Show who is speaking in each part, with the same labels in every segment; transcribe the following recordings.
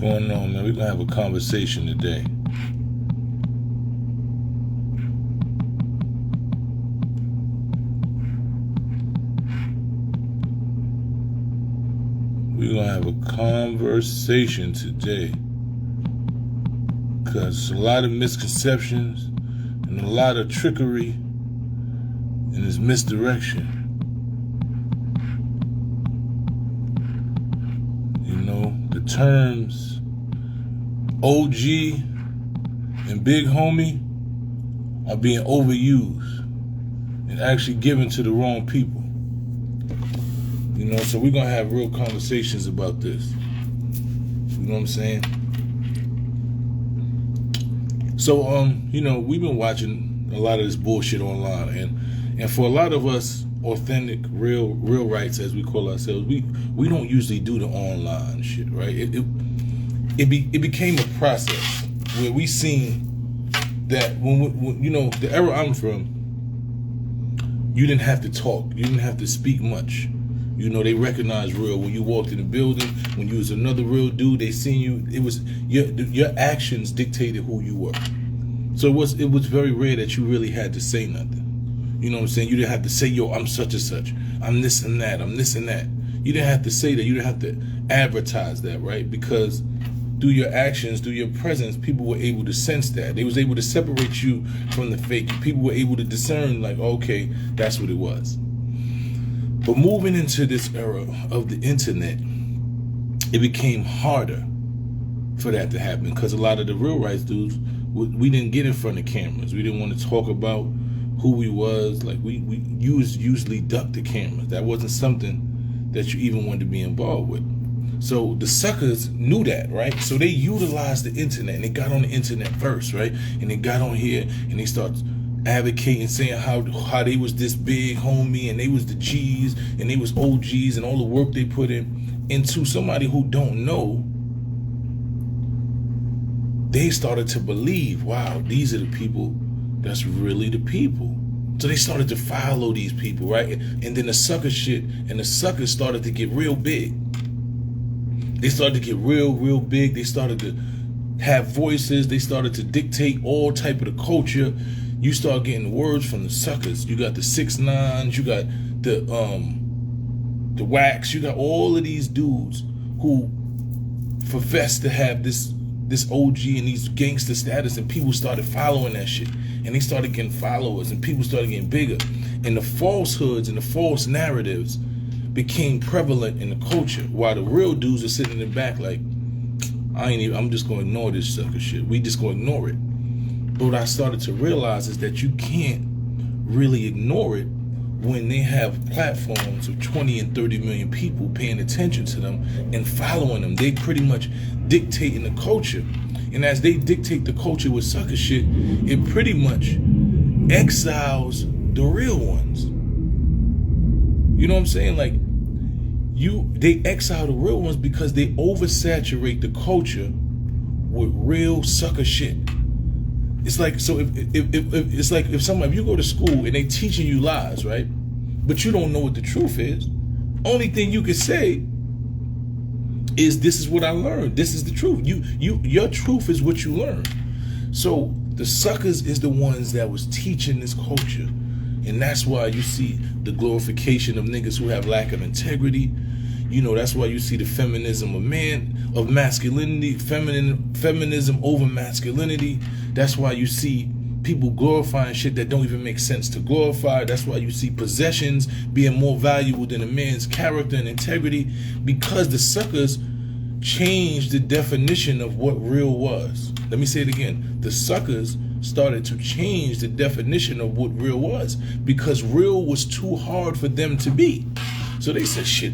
Speaker 1: going on, man? We're gonna have a conversation today. We're gonna have a conversation today because a lot of misconceptions and a lot of trickery and this misdirection. You know, the terms OG and big homie are being overused and actually given to the wrong people. You know, so we're gonna have real conversations about this. You know what I'm saying? So, you know, we've been watching a lot of this bullshit online, and for a lot of us, authentic, real rights, as we call ourselves, we don't usually do the online shit, right? It became a process where we seen that when you know, the era I'm from, you didn't have to talk, you didn't have to speak much. You know, they recognized real when you walked in the building. When you was another real dude, they seen you. It was your actions dictated who you were. So it was very rare that you really had to say nothing. You know what I'm saying? You didn't have to say, yo, I'm such and such. I'm this and that. I'm this and that. You didn't have to say that. You didn't have to advertise that, right? Because through your actions, through your presence, people were able to sense that. They was able to separate you from the fake. People were able to discern, like, okay, that's what it was. But moving into this era of the internet, it became harder for that to happen because a lot of the real rights dudes, we didn't get in front of cameras. We didn't want to talk about who we was. Like we usually ducked the cameras. That wasn't something that you even wanted to be involved with. So the suckers knew that, right? So they utilized the internet and they got on the internet first, right? And they got on here and they started advocating, saying how they was this big homie and they was the G's and they was OGs and all the work they put into somebody who don't know. They started to believe, wow, these are the people that's really the people. So they started to follow these people, right? And then the sucker shit and the suckers started to get real big. They started to get real big. They started to have voices. They started to dictate all type of the culture. You start getting words from the suckers. You got the 6ix9ines, you got the Wacks, you got all of these dudes who profess to have this OG and these gangster status, and people started following that shit. And they started getting followers and people started getting bigger. And the falsehoods and the false narratives became prevalent in the culture, while the real dudes are sitting in the back like, I'm just gonna ignore this sucker shit. We just gonna ignore it. But what I started to realize is that you can't really ignore it when they have platforms of 20 and 30 million people paying attention to them and following them. They pretty much dictating the culture. And as they dictate the culture with sucker shit, it pretty much exiles the real ones. You know what I'm saying? Like, they exile the real ones because they oversaturate the culture with real sucker shit. It's like, so if you go to school and they teaching you lies, right? But you don't know what the truth is. Only thing you can say is, this is what I learned. This is the truth. Your truth is what you learn. So the suckers is the ones that was teaching this culture. And that's why you see the glorification of niggas who have lack of integrity. You know, that's why you see the feminism of masculinity, feminism over masculinity. That's why you see people glorifying shit that don't even make sense to glorify. That's why you see possessions being more valuable than a man's character and integrity, because the suckers changed the definition of what real was. Let me say it again. The suckers started to change the definition of what real was, because real was too hard for them to be. So they said, shit,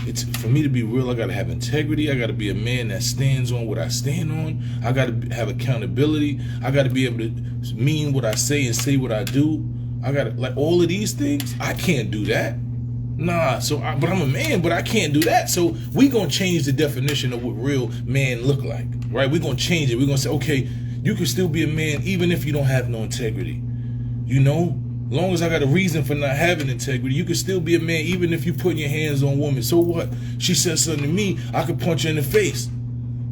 Speaker 1: it's for me to be real, I gotta have integrity. I gotta be a man that stands on what I stand on. I gotta have accountability. I gotta be able to mean what I say and say what I do. I gotta, like, all of these things, I can't do that. Nah, but I'm a man, but I can't do that. So we gonna change the definition of what real man look like, right? We're gonna change it. We're gonna say, okay, you can still be a man even if you don't have no integrity. You know, long as I got a reason for not having integrity, you can still be a man even if you putting your hands on women. So what? She said something to me, I could punch her in the face.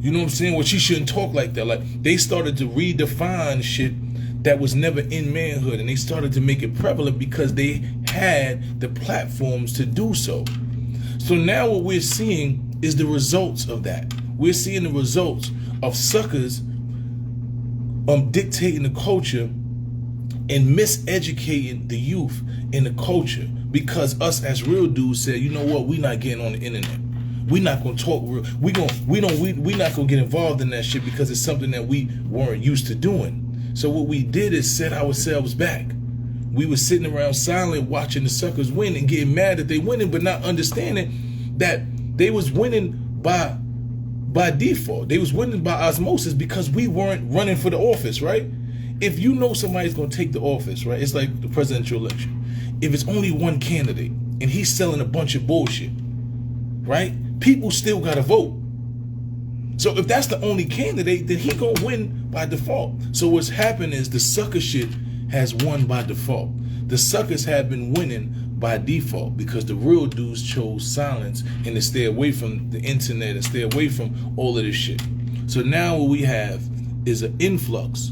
Speaker 1: You know what I'm saying? Well, she shouldn't talk like that. Like, they started to redefine shit that was never in manhood, and they started to make it prevalent because they had the platforms to do so. So now what we're seeing is the results of that. We're seeing the results of suckers dictating the culture and miseducating the youth in the culture, because us as real dudes said, you know what, we not getting on the internet. We not gonna talk real. We not gonna get involved in that shit because it's something that we weren't used to doing. So what we did is set ourselves back. We were sitting around silent watching the suckers win and getting mad that they winning, but not understanding that they was winning by default. They was winning by osmosis because we weren't running for the office, right? If you know somebody's gonna take the office, right? It's like the presidential election. If it's only one candidate and he's selling a bunch of bullshit, right? People still gotta vote. So if that's the only candidate, then he gonna win by default. So what's happened is the sucker shit has won by default. The suckers have been winning by default because the real dudes chose silence and to stay away from the internet and stay away from all of this shit. So now what we have is an influx,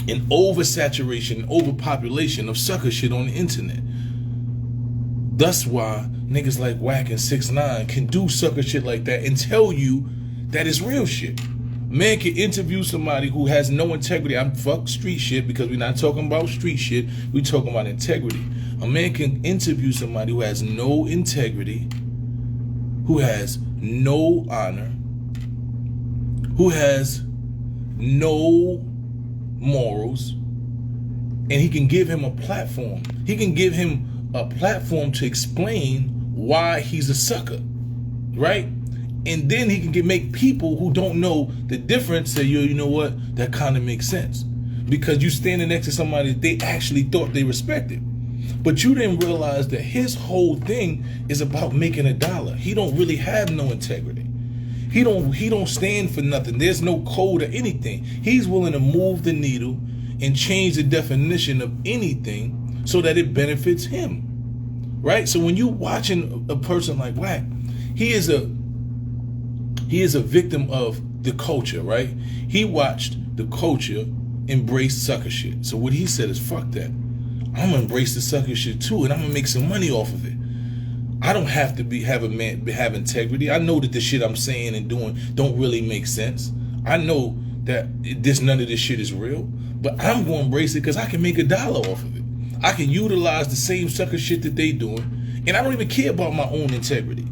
Speaker 1: an oversaturation, overpopulation of sucker shit on the internet. That's why niggas like Wack100 can do sucker shit like that and tell you that it's real shit. Man can interview somebody who has no integrity. I'm fuck street shit because we're not talking about street shit. We talking about integrity. A man can interview somebody who has no integrity, who has no honor, who has no morals, and he can give him a platform. He can give him a platform to explain why he's a sucker, right? And then he can make people who don't know the difference say, yo, you know what? That kind of makes sense. Because you standing next to somebody that they actually thought they respected. But you didn't realize that his whole thing is about making a dollar. He don't really have no integrity. He don't stand for nothing. There's no code or anything. He's willing to move the needle and change the definition of anything so that it benefits him. Right? So when you watching a person like Wack, he is a victim of the culture, right? He watched the culture embrace sucker shit. So what he said is, fuck that. I'm gonna embrace the sucker shit too, and I'm gonna make some money off of it. I don't have to have integrity. I know that the shit I'm saying and doing don't really make sense. I know that none of this shit is real, but I'm gonna embrace it because I can make a dollar off of it. I can utilize the same sucker shit that they doing, and I don't even care about my own integrity.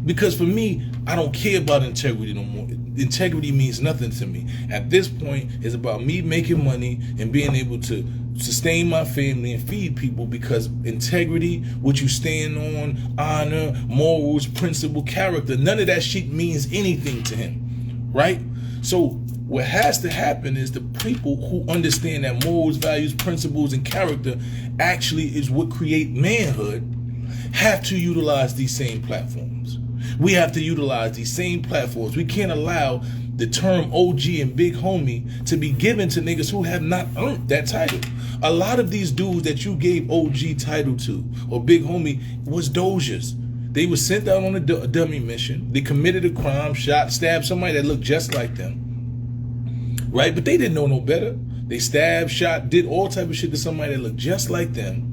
Speaker 1: Because for me, I don't care about integrity no more. Integrity means nothing to me. At this point, it's about me making money and being able to sustain my family and feed people, because integrity, what you stand on, honor, morals, principle, character, none of that shit means anything to him, right? So what has to happen is the people who understand that morals, values, principles, and character actually is what create manhood have to utilize these same platforms. We have to utilize these same platforms. We can't allow the term OG and big homie to be given to niggas who have not earned that title. A lot of these dudes that you gave OG title to or big homie was dojas. They were sent out on a dummy mission. They committed a crime, shot, stabbed somebody that looked just like them. Right? But they didn't know no better. They stabbed, shot, did all type of shit to somebody that looked just like them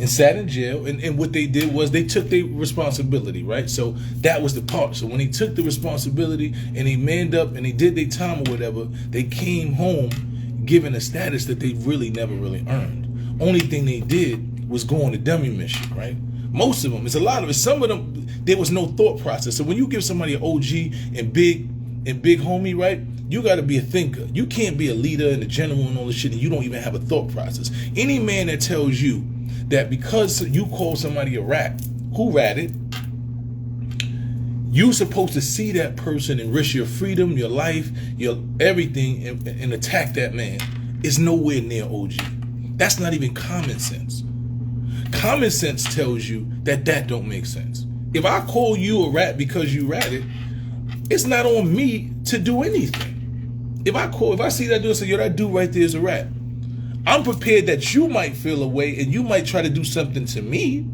Speaker 1: and sat in jail. And what they did was they took their responsibility, right? So that was the part. So when they took the responsibility and they manned up and they did their time or whatever, they came home given a status that they really never really earned. Only thing they did was go on a dummy mission, right? Most of them, it's a lot of it. Some of them, there was no thought process. So when you give somebody an OG and big homie, right? You got to be a thinker. You can't be a leader and a general and all this shit and you don't even have a thought process. Any man that tells you that because you call somebody a rat, who ratted, you supposed to see that person and risk your freedom, your life, your everything, and attack that man, is nowhere near OG. That's not even common sense. Common sense tells you that don't make sense. If I call you a rat because you ratted, it's not on me to do anything. If I see that dude and say, yo, that dude right there is a rat, I'm prepared that you might feel a way and you might try to do something to me,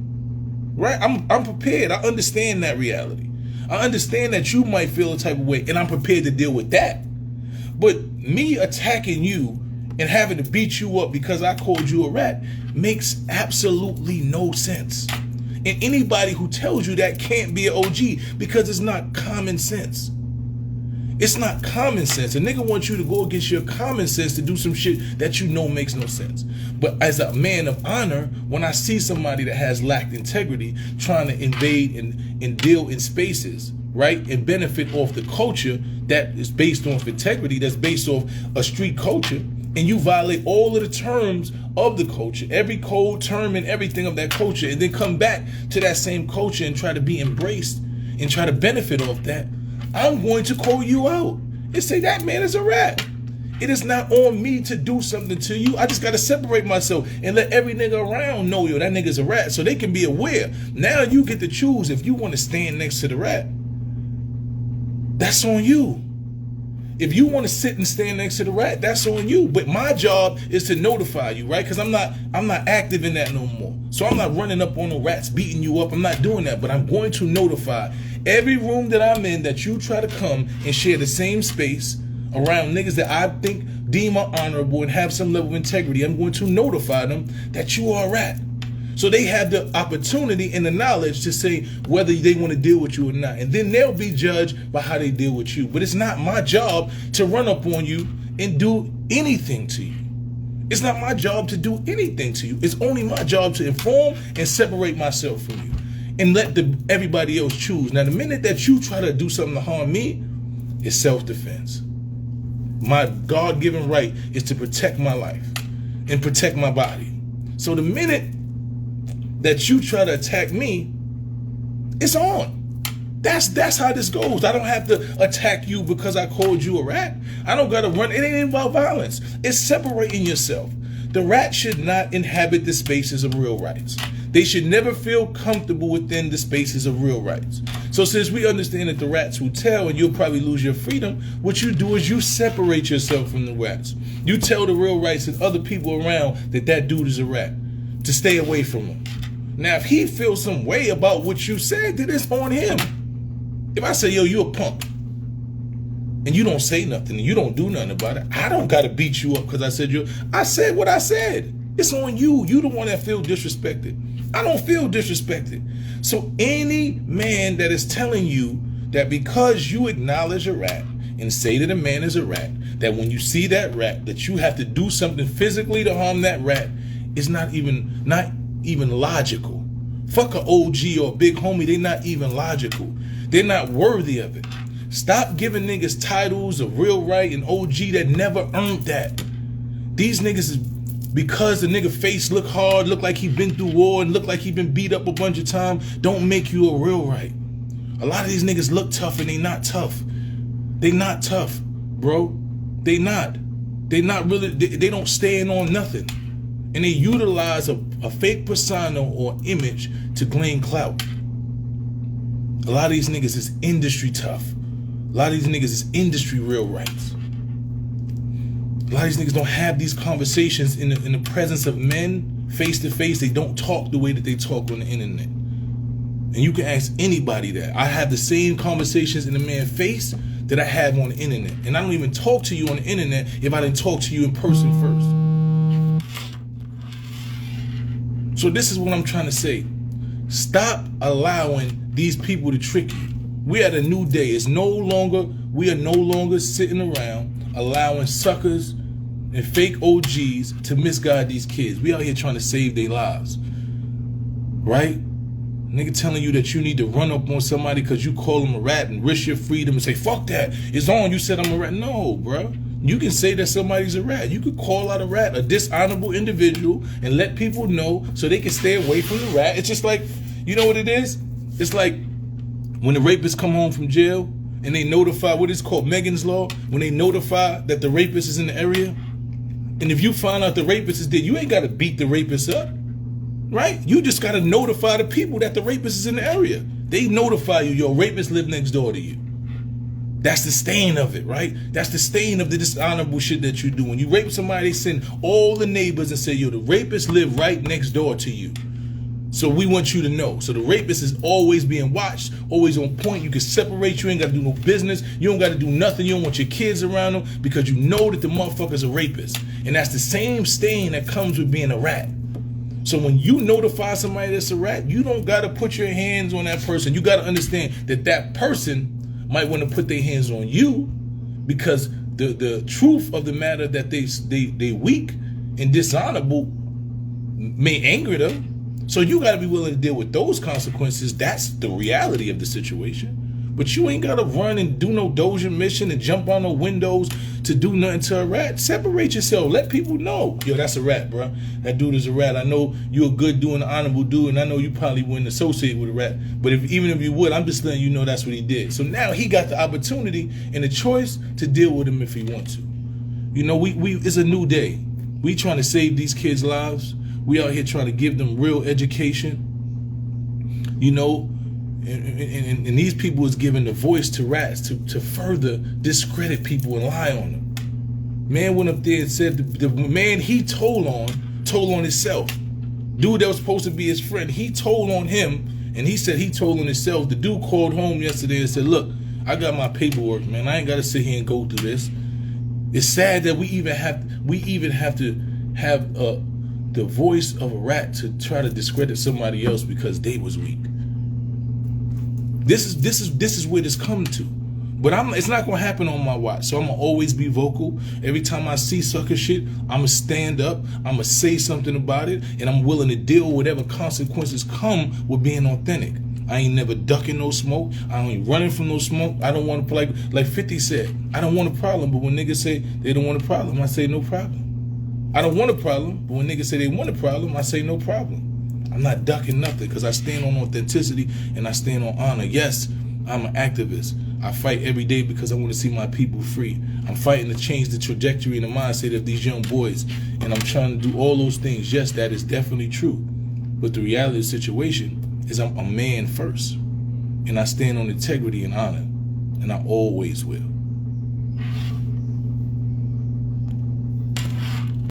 Speaker 1: right? I'm prepared. I understand that reality. I understand that you might feel a type of way, and I'm prepared to deal with that. But me attacking you and having to beat you up because I called you a rat makes absolutely no sense. And anybody who tells you that can't be an OG, because it's not common sense. It's not common sense. A nigga wants you to go against your common sense to do some shit that you know makes no sense. But as a man of honor, when I see somebody that has lacked integrity trying to invade and deal in spaces, right, and benefit off the culture that is based off integrity, that's based off a street culture, and you violate all of the terms of the culture, every code, term, and everything of that culture, and then come back to that same culture and try to be embraced and try to benefit off that, I'm going to call you out and say that man is a rat. It is not on me to do something to you. I just got to separate myself and let every nigga around know, yo, that nigga's a rat, so they can be aware. Now you get to choose if you want to stand next to the rat. That's on you. If you want to sit and stand next to the rat, that's on you. But my job is to notify you, right? Because I'm not active in that no more. So I'm not running up on the rats, beating you up. I'm not doing that. But I'm going to notify every room that I'm in that you try to come and share the same space around niggas that I think deem are honorable and have some level of integrity. I'm going to notify them that you are a rat. So they have the opportunity and the knowledge to say whether they want to deal with you or not. And then they'll be judged by how they deal with you. But it's not my job to run up on you and do anything to you. It's not my job to do anything to you. It's only my job to inform and separate myself from you and let everybody else choose. Now, the minute that you try to do something to harm me, it's self-defense. My God-given right is to protect my life and protect my body. So the minute that you try to attack me, it's on. That's how this goes. I don't have to attack you because I called you a rat. I don't gotta run. It ain't about violence. It's separating yourself. The rat should not inhabit the spaces of real rights. They should never feel comfortable within the spaces of real rights. So since we understand that the rats will tell and you'll probably lose your freedom, what you do is you separate yourself from the rats. You tell the real rights and other people around that dude is a rat, to stay away from him. Now, if he feels some way about what you said, then it's on him. If I say, yo, you a punk, and you don't say nothing, and you don't do nothing about it, I don't got to beat you up because I said what I said. It's on you. You the one that feel disrespected. I don't feel disrespected. So any man that is telling you that because you acknowledge a rat and say that a man is a rat, that when you see that rat, that you have to do something physically to harm that rat, is not even logical. Fuck a OG or a big homie, they not even logical. They're not worthy of it. Stop giving niggas titles of real right and OG that never earned that. These niggas is because the nigga face look hard, look like he been through war, and look like he been beat up a bunch of times, don't make you a real right. A lot of these niggas look tough and they not tough. They not tough, bro. They not really, they don't stand on nothing. And they utilize a fake persona or image to gain clout. A lot of these niggas is industry tough. A lot of these niggas is industry real rights. A lot of these niggas don't have these conversations in the presence of men, face to face. They don't talk the way that they talk on the internet. And you can ask anybody that. I have the same conversations in the man's face that I have on the internet. And I don't even talk to you on the internet if I didn't talk to you in person first. So this is what I'm trying to say. Stop allowing these people to trick you. We're at a new day. We are no longer sitting around allowing suckers and fake OGs to misguide these kids. We out here trying to save their lives. Right? Nigga telling you that you need to run up on somebody because you call them a rat and risk your freedom and say, fuck that. It's on. You said I'm a rat. No, bro. You can say that somebody's a rat. You could call out a rat, a dishonorable individual, and let people know so they can stay away from the rat. It's just like, you know what it is? It's like when the rapists come home from jail and they notify, what is called Megan's Law, when they notify that the rapist is in the area. And if you find out the rapist is there, you ain't got to beat the rapist up, right? You just got to notify the people that the rapist is in the area. They notify you, your rapist live next door to you. That's the stain of it, right? That's the stain of the dishonorable shit that you do. When you rape somebody, they send all the neighbors and say, yo, the rapist live right next door to you. So we want you to know. So the rapist is always being watched, always on point. You can separate. You ain't got to do no business. You don't got to do nothing. You don't want your kids around them because you know that the motherfucker's a rapist. And that's the same stain that comes with being a rat. So when you notify somebody that's a rat, you don't got to put your hands on that person. You got to understand that that person might want to put their hands on you because the truth of the matter that they weak and dishonorable may anger them. So you got to be willing to deal with those consequences. That's the reality of the situation. But you ain't got to run and do no doja mission and jump on no windows to do nothing to a rat. Separate yourself. Let people know. Yo, that's a rat, bro. That dude is a rat. I know you're a good dude and an honorable dude, and I know you probably wouldn't associate with a rat. But even if you would, I'm just letting you know that's what he did. So now he got the opportunity and the choice to deal with him if he wants to. You know, it's a new day. We trying to save these kids' lives. We out here trying to give them real education. You know, and these people is giving the voice to rats to further discredit people and lie on them. Man went up there and said the man he told on himself. Dude that was supposed to be his friend, he told on him, and he said he told on himself. The dude called home yesterday and said, look, I got my paperwork, man. I ain't got to sit here and go through this. It's sad that we even have to have the voice of a rat to try to discredit somebody else because they was weak. This is where this come to. But it's not gonna happen on my watch. So I'm gonna always be vocal. Every time I see sucker shit, I'm gonna stand up, I'm gonna say something about it, and I'm willing to deal with whatever consequences come with being authentic. I ain't never ducking no smoke. I ain't running from no smoke. I don't want to like 50 said, I don't want a problem, but when niggas say they don't want a problem, I say no problem. I don't want a problem, but when niggas say they want a problem, I say no problem. I'm not ducking nothing because I stand on authenticity and I stand on honor. Yes, I'm an activist. I fight every day because I want to see my people free. I'm fighting to change the trajectory and the mindset of these young boys. And I'm trying to do all those things. Yes, that is definitely true. But the reality of the situation is I'm a man first. And I stand on integrity and honor. And I always will.